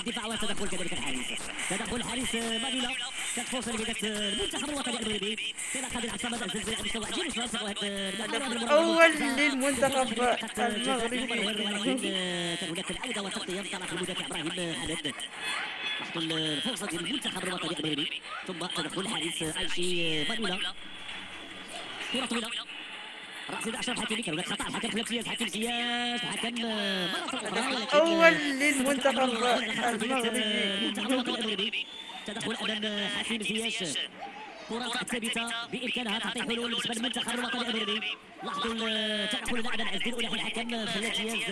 الدفاع وتدخل كذلك الحارس. تدخل الحارس مانولا. كانت فرصه لبدايه المنتخب الوطني المغربي. تلقى بالعصا بدأ الزلزال على مستوى عجيب هدف أول للمنتخب المغربي. كان هناك العوده والتغطيه من طرف المدافع ابراهيم حمد. لاحظوا الفرصه ديال المنتخب الوطني المغربي. ثم تدخل الحارس ايشي مانولا. كره طويله رأس أشرف حكيمي. كان هناك خطأ الحكم خلاف زياد حكيم زياد. الحكم مرة أخرى أول للمنتخب المغربي. تدخل أمام حكيم زياش. كرة ثابتة بإمكانها تعطي حلول بالنسبة للمنتخب الوطني المغربي. لاحظوا تدخل اللاعب العزيز الأولى الحكم خلال زياد.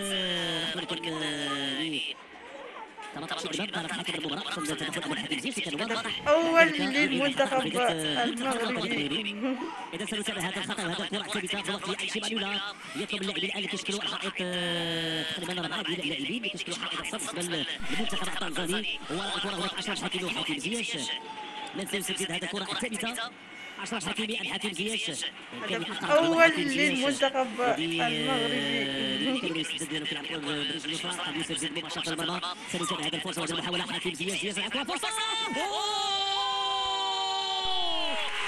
أول للمنتخب المغربي. إذا سنتابع هذا الخطأ وهذا الكرة ثابتة في وقت أيشي مانولا. يطلب اللاعبين الآن كيشكلوا حائط تقريبا 4 ديال اللاعبين كيشكلوا حائط الصف بالنسبة للمنتخب التنزاني. والكرة هناك أشرف حكيمي وحكيم زياش. لا ننساو تسديد هذه الكرة الثابتة. أشرف حكيمي الحكيم زياش. أول للمنتخب المغربي. كان يسدد ديالو كيلعب برجل اليسرى قد يسدد مباشرة في المرمى. سنتابع هذه الفرصة وجه محاولة حكيم زياش. الكرة فرصة.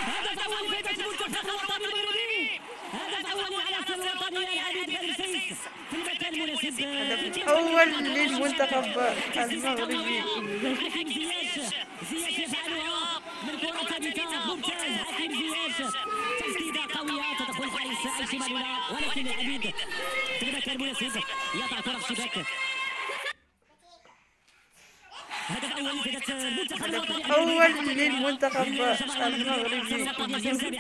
هدف أول لفائدة المنتخب الوطني المغربي. هدف أول للعناصر الوطنية العديد من الفيس في المكان المناسب. هدف أول للمنتخب المغربي. حكيم زياش يفعلها من كرة ثابتة. ممتاز حكيم زياش. تسديدة قوية. تدخل الحارس ايشي مانولا ولكن العبيد في المكان المناسب يضع كرة في الشباك. هدف أول لفائدة المنتخب الوطني أول للمنتخب المغربي.